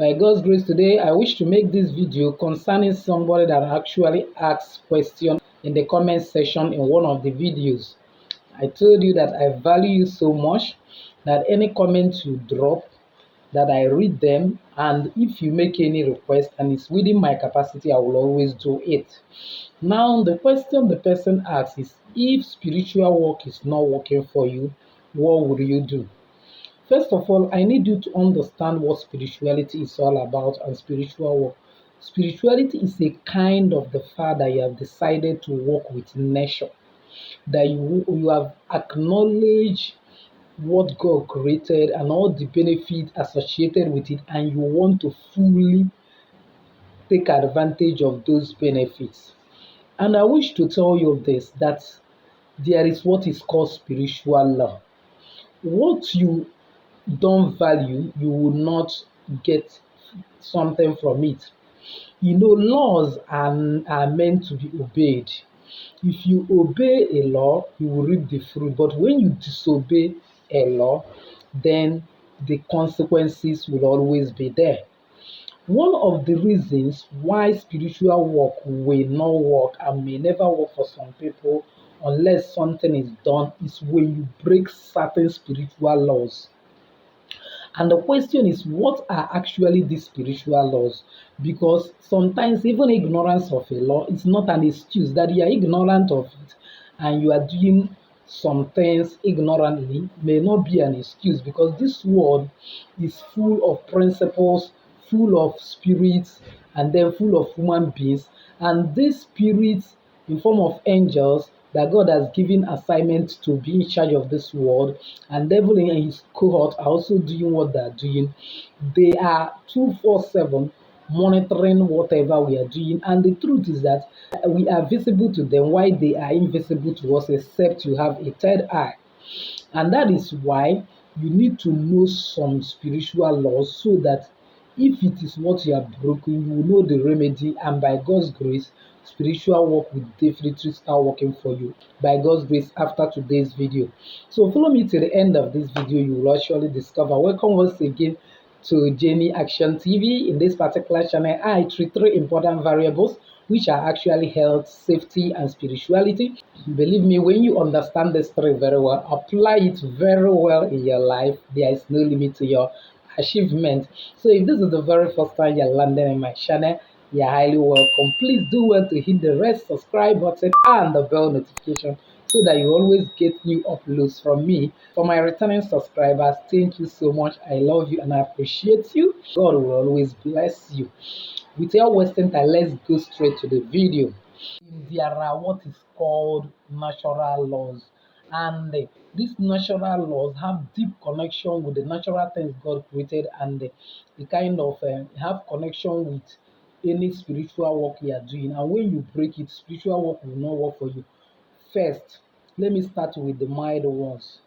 By God's grace today, I wish to make this video concerning somebody that actually asked question in the comment section in one of the videos. I told you that I value you so much that any comment you drop, that I read them, and if you make any request and it's within my capacity, I will always do it. Now, the question the person asks is, if spiritual work is not working for you, what would you do? First of all, I need you to understand what spirituality is all about and spiritual work. Spirituality is a kind of the fact that you have decided to work with nature, that you have acknowledged what God created and all the benefits associated with it, and you want to fully take advantage of those benefits. And I wish to tell you this, that there is what is called spiritual law. What you don't value, you will not get something from it. Laws are meant to be obeyed. If you obey a law, you will reap the fruit. But when you disobey a law, then the consequences will always be there. One of the reasons why spiritual work will not work and may never work for some people unless something is done is when you break certain spiritual laws. And the question is, what are actually these spiritual laws? Because sometimes even ignorance of a law is not an excuse that you are ignorant of it and you are doing some things ignorantly may not be an excuse, because this world is full of principles, full of spirits, and then full of human beings. And these spirits, in form of angels, that God has given assignment to be in charge of this world, and devil and his cohort are also doing what they are doing. They are 247 monitoring whatever we are doing, and the truth is that we are visible to them while they are invisible to us, except you have a third eye. And that is why you need to know some spiritual laws, so that if it is what you have broken, you will know the remedy, and by God's grace, spiritual work will definitely start working for you by God's grace after today's video. So follow me to the end of this video, you will actually discover. Welcome once again to Jenny Action TV. In this particular channel, I treat three important variables, which are actually health, safety, and spirituality. Believe me, when you understand this three very well, apply it very well in your life, there is no limit to your achievement. So if this is the very first time you're landing in my channel, you're highly welcome. Please do well to hit the red subscribe button and the bell notification so that you always get new uploads from me. For my returning subscribers, thank you so much. I love you and I appreciate you. God will always bless you. Without wasting time, let's go straight to the video. There are what is called natural laws, and these natural laws have deep connection with the natural things God created, and the kind of have connection with any spiritual work you are doing. And when you break it, spiritual work will not work for you. First, let me start with the mild ones.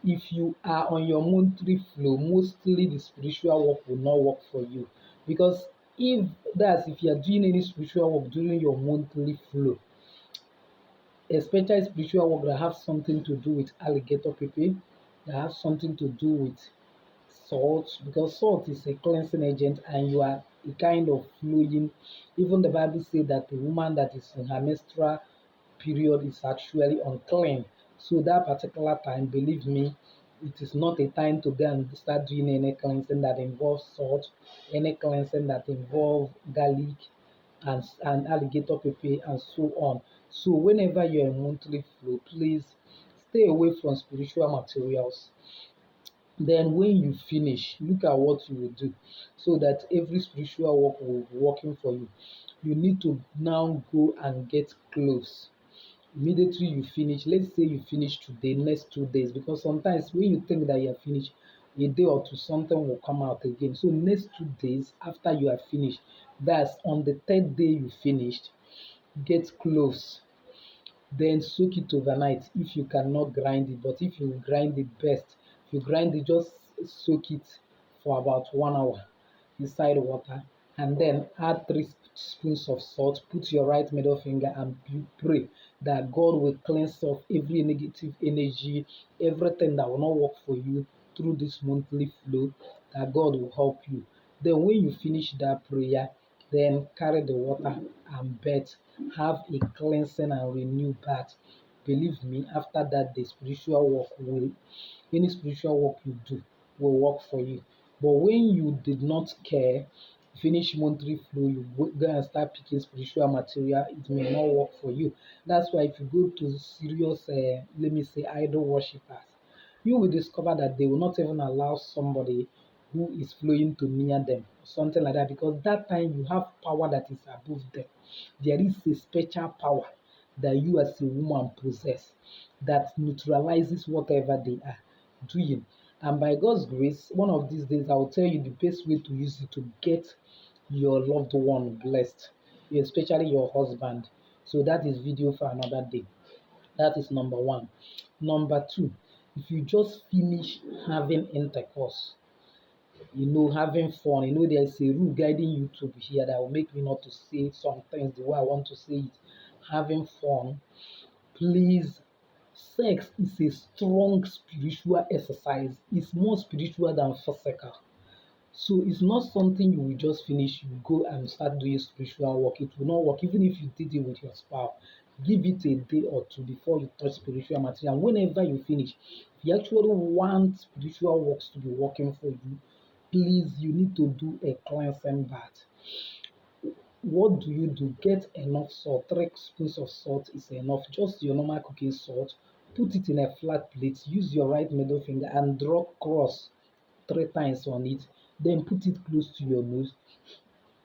If you are on your monthly flow, mostly the spiritual work will not work for you, because if you are doing any spiritual work during your monthly flow, especially spiritual work that have something to do with alligator pepper, that have something to do with salt, because salt is a cleansing agent and you are a kind of flowing. Even the Bible says that the woman that is in her menstrual period is actually unclean. So that particular time, believe me, it is not a time to go and start doing any cleansing that involves salt, any cleansing that involves garlic and alligator pepper and so on. So whenever you're in monthly flow, please stay away from spiritual materials. Then when you finish, look at what you will do so that every spiritual work will be working for you. You need to now go and get clothes. Immediately you finish, let's say you finish today, next 2 days, because sometimes when you think that you are finished, a day or two, something will come out again. So next 2 days after you are finished, that's on the third day you finished, get clothes. Then soak it overnight if you cannot grind it. But if you grind it, best. If you grind it, just soak it for about 1 hour inside water, and then add 3 spoons of salt. Put your right middle finger and pray that God will cleanse off every negative energy, everything that will not work for you through this monthly flow, that God will help you. Then when you finish that prayer, then carry the water and bath. Have a cleansing and renew bath. Believe me, after that, the spiritual work will, any spiritual work you do will work for you. But when you did not care, finish monthly flow, you go and start picking spiritual material, it may not work for you. That's why if you go to serious, let me say, idol worshippers, you will discover that they will not even allow somebody who is flowing to near them, something like that, because that time you have power that is above them. There is a special power that you as a woman possess that neutralizes whatever they are doing. And by God's grace, one of these days I will tell you the best way to use it to get your loved one blessed, especially your husband. So that is video for another day. That is number one. Number two, if you just finish having intercourse, having fun, there's a rule guiding you to be here that will make me not to say some things the way I want to say it. Having fun, please. Sex is a strong spiritual exercise. It's more spiritual than physical. So it's not something you will just finish, you go and start doing spiritual work. It will not work even if you did it with your spouse. Give it a day or two before you touch spiritual material. And whenever you finish, if you actually want spiritual works to be working for you, please, you need to do a cleansing bath. What do you do? Get enough salt. 3 spoons of salt is enough. Just your normal cooking salt. Put it in a flat plate. Use your right middle finger and draw cross 3 times on it. Then put it close to your nose.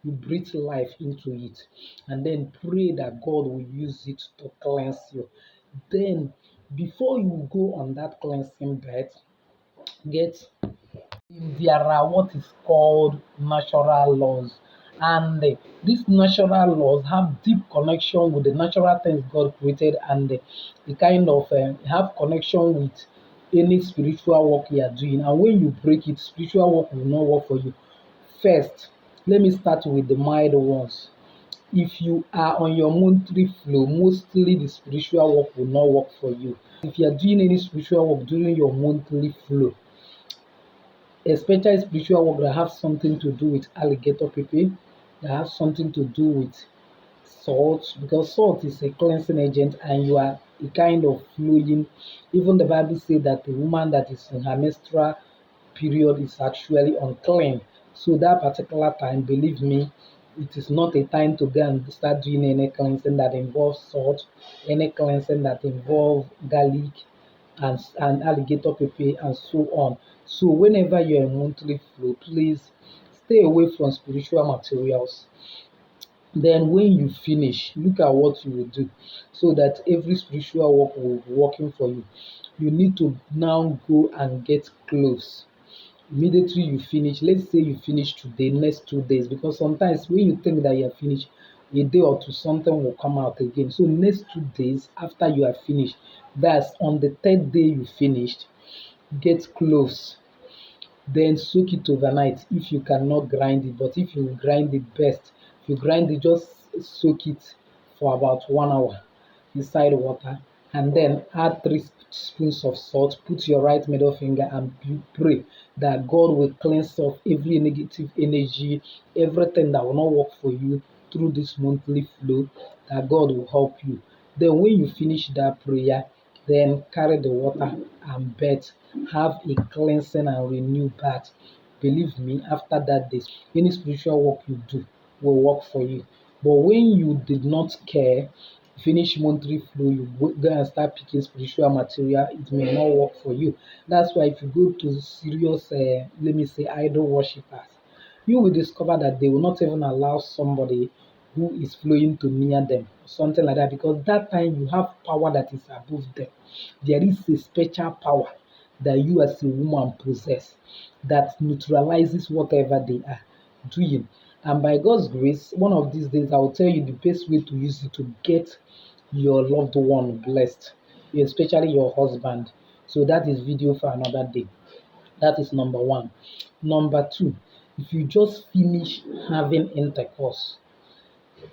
You breathe life into it. And then pray that God will use it to cleanse you. Then, before you go on that cleansing bath, get there are what is called natural laws, and these natural laws have deep connection with the natural things God created, and the kind of have connection with any spiritual work you are doing. And when you break it, spiritual work will not work for you. First, let me start with the mild ones. If you are on your monthly flow, mostly the spiritual work will not work for you. If you are doing any spiritual work during your monthly flow, especially spiritual work that have something to do with alligator pepper, that have something to do with salt, because salt is a cleansing agent and you are a kind of flowing. Even the Bible says that a woman that is in her menstrual period is actually unclean. So that particular time, believe me, it is not a time to go and start doing any cleansing that involves salt, any cleansing that involves garlic and alligator pepper and so on. So whenever you're in monthly flow, please stay away from spiritual materials. Then when you finish, look at what you will do so that every spiritual work will be working for you. You need to now go and get clothes. Immediately you finish, let's say you finish today, next 2 days, because sometimes when you think that you are finished, a day or two, something will come out again. So next 2 days after you are finished, that's on the third day you finished, get clothes. Then soak it overnight if you cannot grind it. But if you grind it best, if you grind it, just soak it for about 1 hour inside water, and then add 3 spoons of salt. Put your right middle finger and pray that God will cleanse off every negative energy, everything that will not work for you through this monthly flow, that God will help you. Then when you finish that prayer, then carry the water and bath. Have a cleansing and renew bath. Believe me, after that day, any spiritual work you do will work for you. But when you did not care, finish monthly flow, you go and start picking spiritual material, it may not work for you. That's why if you go to serious, let me say, idol worshippers, you will discover that they will not even allow somebody who is flowing to near them, something like that, because that time you have power that is above them. There is a special power that you as a woman possess that neutralizes whatever they are doing. And by God's grace, one of these days I will tell you the best way to use it to get your loved one blessed, especially your husband. So that is video for another day. That is number one. Number two, if you just finish having intercourse,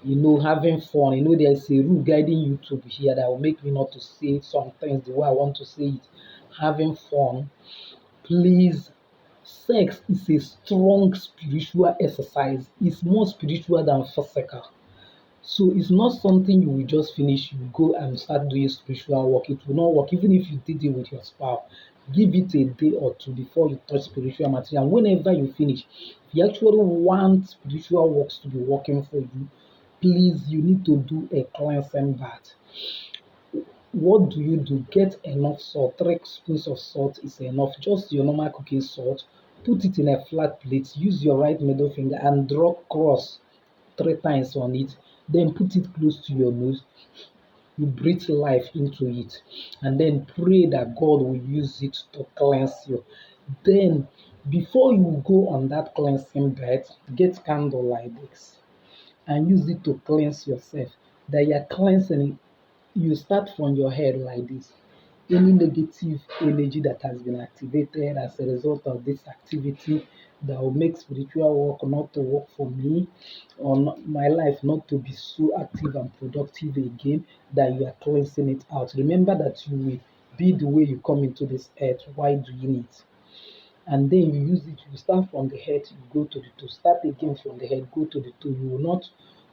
having fun, there's a rule guiding you to be here that will make me not to say some things the way I want to say it. Having fun, please. Sex is a strong spiritual exercise. It's more spiritual than physical. So it's not something you will just finish, you go and start doing spiritual work. It will not work even if you did it with your spouse. Give it a day or two before you touch spiritual material. And whenever you finish, if you actually want spiritual works to be working for you, please, you need to do a cleansing bath. What do you do? Get enough salt. 3 spoons of salt is enough. Just your normal cooking salt. Put it in a flat plate. Use your right middle finger and draw cross 3 times on it. Then put it close to your nose. You breathe life into it. And then pray that God will use it to cleanse you. Then, before you go on that cleansing bed, get candle like this and use it to cleanse yourself. That you're cleansing, you start from your head like this. Any negative energy that has been activated as a result of this activity that will make spiritual work not to work for me, or not, my life not to be so active and productive again, that you are cleansing it out. Remember that you will be the way you come into this earth while doing it. And then you use it, you start from the head, you go to the toe, start again from the head, go to the toe. You will not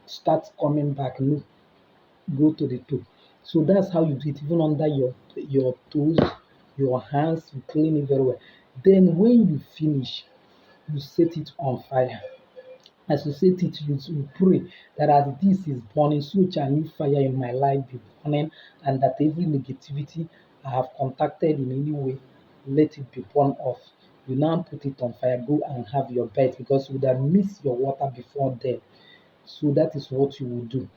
start coming back, no, go to the toe. So that's how you do it, even under your toes, your hands, you clean it very well. Then when you finish, you set it on fire. As you set it, you pray that as this is burning, so shall new fire in my life be burning, and that every negativity I have contacted in any way, let it be burned off. You now put it on fire, go and have your bed because you would have missed your water before then. So that is what you will do.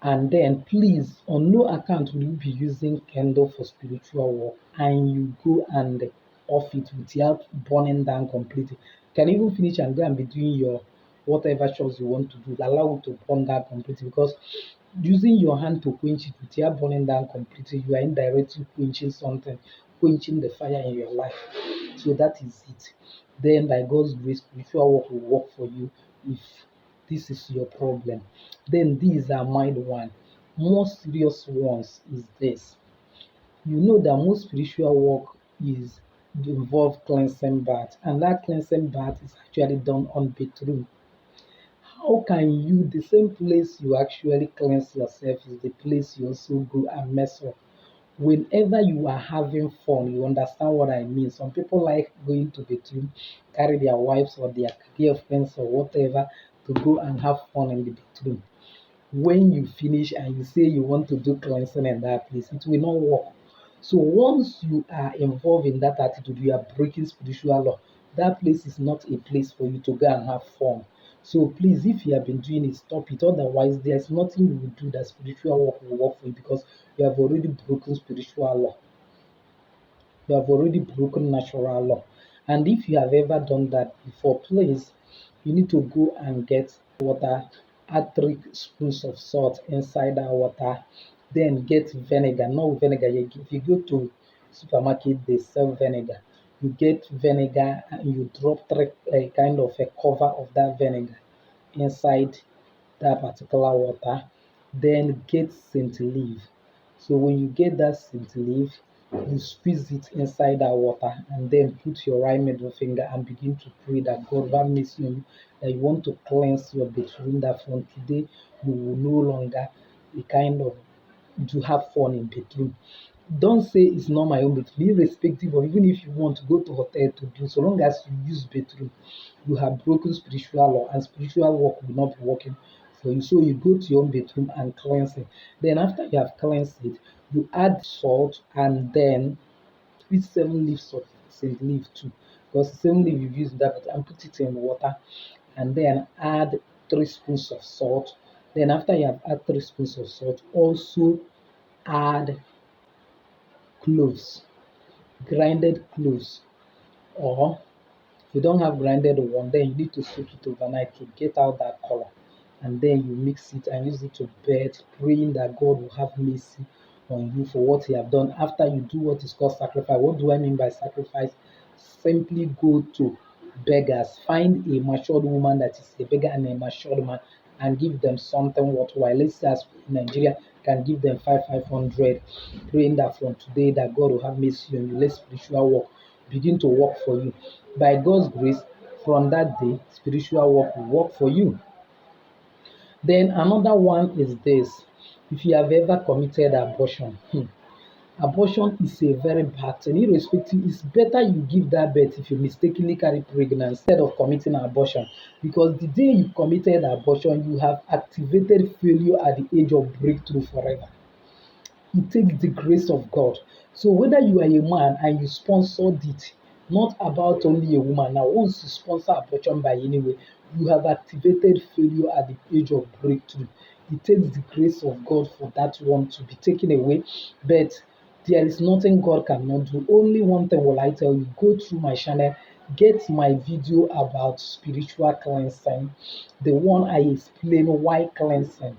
And then please, on no account will you be using candle for spiritual work and you go and off it without burning down completely. You can even finish and go and be doing your whatever chores you want to do. Allow it to burn down completely because using your hand to quench it without burning down completely, you are indirectly quenching something, quenching the fire in your life. So that is it. Then by God's grace, spiritual work will work for you if this is your problem. Then these are mild one. More serious ones is this. You know that most spiritual work is involve cleansing bath, and that cleansing bath is actually done on bedroom. How can you, the same place you actually cleanse yourself is the place you also go and mess up? Whenever you are having fun, you understand what I mean. Some people like going to the bedroom, carry their wives or their girlfriends or whatever to go and have fun in the bedroom. When you finish and you say you want to do cleansing in that place, it will not work. So once you are involved in that attitude, you are breaking spiritual law. That place is not a place for you to go and have fun. So please, if you have been doing it, stop it. Otherwise, there's nothing you will do that spiritual work will work for you because you have already broken spiritual law. You have already broken natural law. And if you have ever done that before, please, you need to go and get water, add 3 spoons of salt inside that water, then get vinegar. No vinegar. If you go to supermarket, they sell vinegar. You get vinegar and you drop three kind of a cover of that vinegar inside that particular water. Then get scent leaf. So when you get that scent leaf, you squeeze it inside that water and then put your right middle finger and begin to pray that God have mercy on you, that you want to cleanse your bedroom, that from today you will no longer be kind of to have fun in bedroom. Don't say it's not my own bedroom, irrespective of even if you want to go to hotel to do, so long as you use bedroom, you have broken spiritual law and spiritual work will not be working for you. So you go to your own bedroom and cleanse it. Then after you have cleansed it, you add salt and then with 7 leaves of scent leaf too. Because 7 leaf you've used that and put it in water and then add 3 spoons of salt. Then after you have add 3 spoons of salt, also add cloves, grinded cloves, or if you don't have grinded one, then you need to soak it overnight to get out that color. And then you mix it and use it to bathe, praying that God will have mercy on you for what He have done. After you do what is called sacrifice. What do I mean by sacrifice? Simply go to beggars, find a matured woman that is a beggar and a matured man, and give them something worthwhile. Let's say as in Nigeria can give them 500, praying that from today that God will have mercy on you. Let spiritual work begin to work for you. By God's grace, from that day, spiritual work will work for you. Then another one is this. If you have ever committed abortion, abortion is a very bad thing. Irrespective, it's better you give that birth if you mistakenly carry pregnancy instead of committing abortion. Because the day you committed abortion, you have activated failure at the age of breakthrough forever. It takes the grace of God. So whether you are a man and you sponsored it, not about only a woman. Now, once you sponsor abortion by any way, you have activated failure at the age of breakthrough. It takes the grace of God for that one to be taken away. But there is nothing God cannot do. Only one thing will I tell you: go through my channel, get my video about spiritual cleansing, the one I explain why cleansing.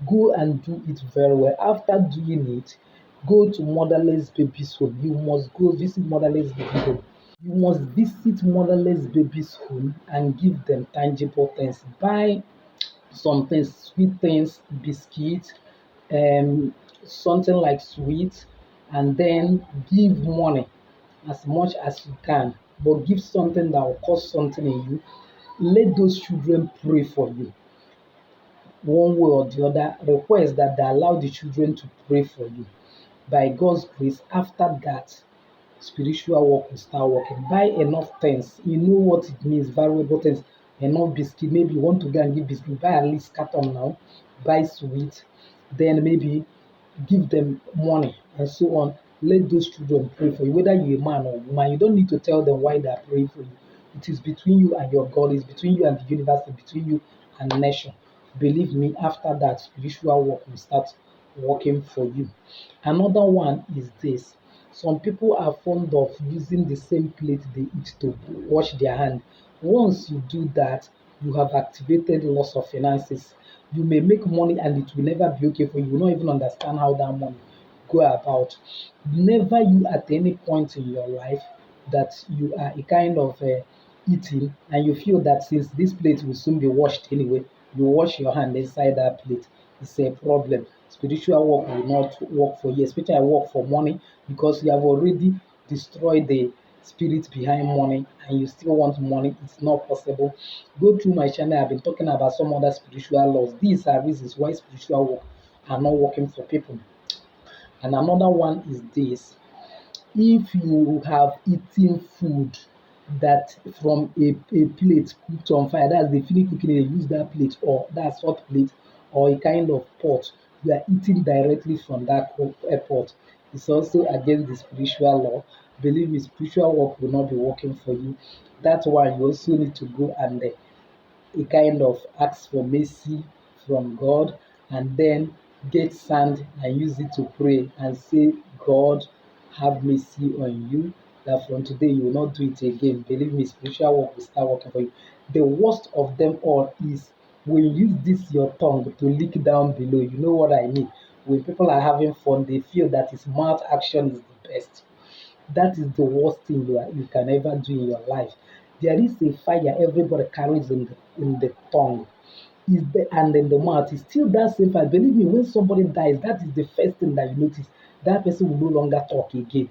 Go and do it very well. After doing it, go to motherless babies home. You must go visit motherless baby home. You must visit motherless babies home and give them tangible things. Buy some things, sweet things, biscuits, something like sweet, and then give money as much as you can. But give something that will cost something in you. Let those children pray for you one way or the other. Request that they allow the children to pray for you. By God's grace, after that, spiritual work will start working. Buy enough things. You know what it means, valuable things. Enough biscuit. Maybe you want to go and give biscuit. Buy at least carton now. Buy sweet. Then maybe give them money and so on. Let those children pray for you, whether you're a man or a woman. You don't need to tell them why they are praying for you. It is between you and your God, it's between you and the universe, it's between you and the nation. Believe me, after that, spiritual work will start working for you. Another one is this. Some people are fond of using the same plate they eat to wash their hand. Once you do that, you have activated loss of finances. You may make money and it will never be okay for you. You will not even understand how that money go about. Never you at any point in your life that you are a kind of eating and you feel that since this plate will soon be washed anyway, you wash your hand inside that plate. It's a problem. Spiritual work will not work for you, especially work for money, because you have already destroyed the spirit behind money and you still want money. It's not possible. Go through my channel. I've been talking about some other spiritual laws. These are reasons why spiritual work are not working for people. And another one is this: if you have eaten food that from a plate cooked on fire, that's the finish cooking, they use that plate, or that hot plate, or a kind of pot, you are eating directly from that pot. It's also against the spiritual law. Believe me, spiritual work will not be working for you. That's why you also need to go and a kind of ask for mercy from God, and then get sand and use it to pray and say, God, have mercy on you. That from today you will not do it again. Believe me, spiritual work will start working for you. The worst of them all is when you use this your tongue to lick down below. You know what I mean? When people are having fun, they feel that his mouth action is the best. That is the worst thing you can ever do in your life. There is a fire everybody carries in the tongue, and in the mouth. It's still that same fire. Believe me, when somebody dies, that is the first thing that you notice. That person will no longer talk again.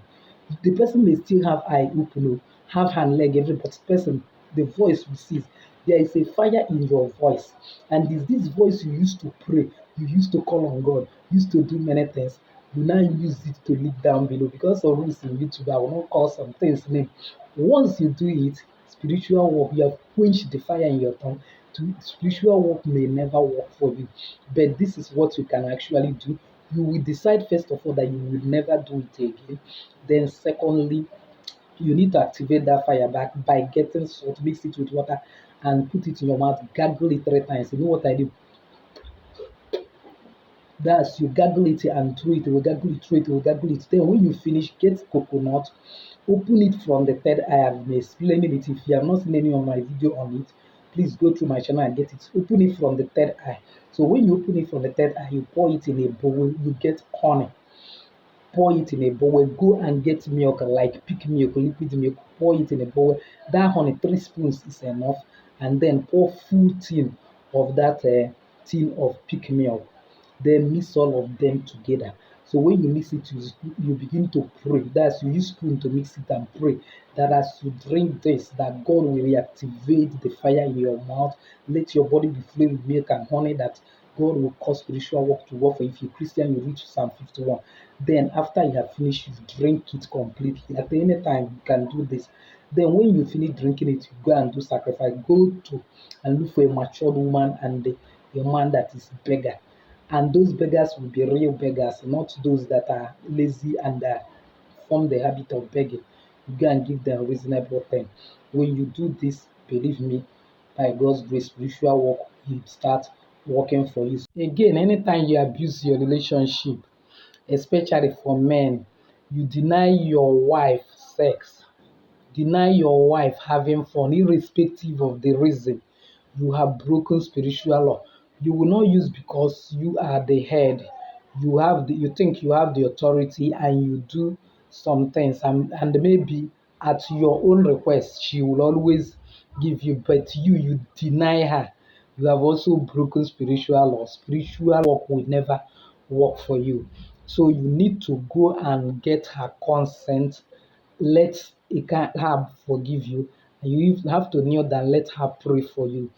The person may still have eye open, have hand, leg, every but person, the voice will cease. There is a fire in your voice, and is this voice you used to pray, you used to call on God, used to do many things. You now use it to look down below. Because of rules in YouTube, I will not call some things name. Once you do it, spiritual work, you have quenched the fire in your tongue. Spiritual work may never work for you, but this is what you can actually do. You will decide first of all that you will never do it again. Then secondly, you need to activate that fire back by getting salt, mix it with water, and put it in your mouth. Gargle it 3 times. You know what I do? That's you gargle it and throw it. You will gargle it, throw it, you will gargle it. Then when you finish, get coconut, open it from the third eye. I've been explaining it. If you have not seen any of my video on it, please go through my channel and get it. Open it from the third eye. So when you open it from the third eye, you pour it in a bowl. You get honey. Pour it in a bowl. Go and get milk, like pig milk, liquid milk. Pour it in a bowl. That honey, 3 spoons is enough. And then pour full tin of that tin of pig milk. Then mix all of them together. So when you mix it, you begin to pray. That's you use spoon to mix it and pray that as you drink this, that God will reactivate the fire in your mouth. Let your body be filled with milk and honey. That God will cause spiritual work to work for you. If you're Christian, you read Psalm 51. Then after you have finished, you drink it completely. At any time, you can do this. Then when you finish drinking it, you go and do sacrifice. Go to and look for a matured woman and a man that is beggar. And those beggars will be real beggars, not those that are lazy and form the habit of begging. You go and give them reasonable thing. When you do this, believe me, by God's grace, spiritual work will start working for you. Again, anytime you abuse your relationship, especially for men, you deny your wife sex, deny your wife having fun, irrespective of the reason, you have broken spiritual law. You will not use because you are the head. You think you have the authority and you do some things and maybe at your own request she will always give you, but you deny her. You have also broken spiritual law. Spiritual work will never work for you. So you need to go and get her consent. Let her forgive you. And you have to kneel down, let her pray for you.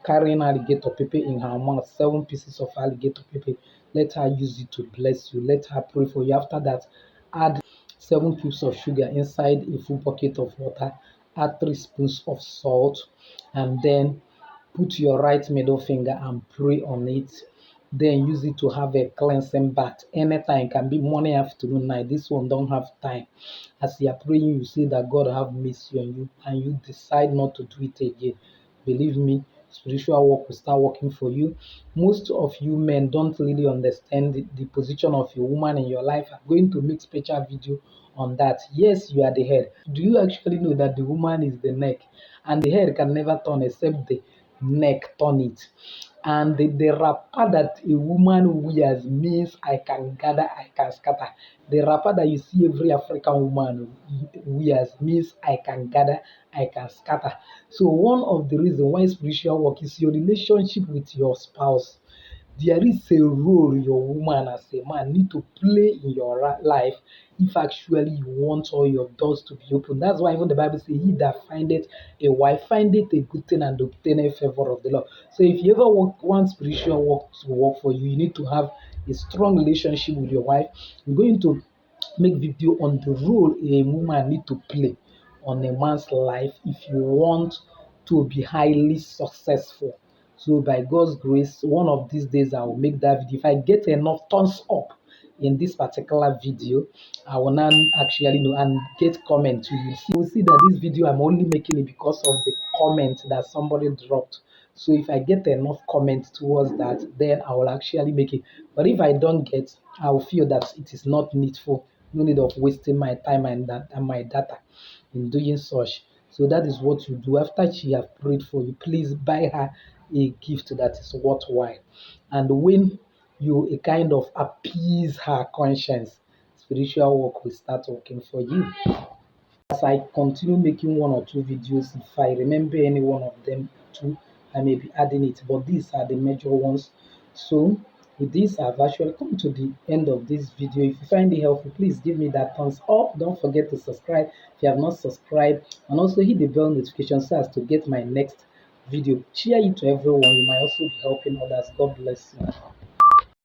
Carrying alligator pepper in her mouth, 7 pieces of alligator pepper. Let her use it to bless you. Let her pray for you. After that, add 7 cubes of sugar inside a full bucket of water. Add 3 spoons of salt, and then put your right middle finger and pray on it. Then use it to have a cleansing bath. Anytime, can be morning, afternoon, night. This one don't have time. As you are praying, you see that God have mercy on you, and you decide not to do it again. Believe me, spiritual work will start working for you. Most of you men don't really understand the position of a woman in your life. I'm going to make special video on that. Yes, you are the head. Do you actually know that the woman is the neck, and the head can never turn except the neck turn it? And the wrapper that a woman wears means I can gather, I can scatter. The wrapper that you see every African woman wears means I can gather, I can scatter. So one of the reasons why spiritual work is your relationship with your spouse. There is a role your woman as a man need to play in your life if actually you want all your doors to be open. That's why even the Bible says, "He that findeth a wife findeth a good thing and obtaineth favor of the Lord." So if you ever want spiritual work to work for you, you need to have a strong relationship with your wife. I'm going to make video on the role a woman need to play on a man's life if you want to be highly successful. So by God's grace, one of these days I will make that video. If I get enough thumbs up in this particular video, I will now actually know and get comment. You will see that this video I'm only making it because of the comment that somebody dropped. So if I get enough comment towards that, then I will actually make it. But if I don't get, I will feel that it is not needful. No need of wasting my time and my data in doing such. So that is what you do. After she have prayed for you, please buy her a gift that is worthwhile. And when you a kind of appease her conscience, spiritual work will start working for you. As I continue making 1 or 2 videos, if I remember any one of them too, I may be adding it. But these are the major ones. So with this, I've actually come to the end of this video. If you find it helpful, please give me that thumbs up. Don't forget to subscribe if you have not subscribed, and also hit the bell notification so as to get my next video. Share it to everyone. You might also be helping others. God bless you.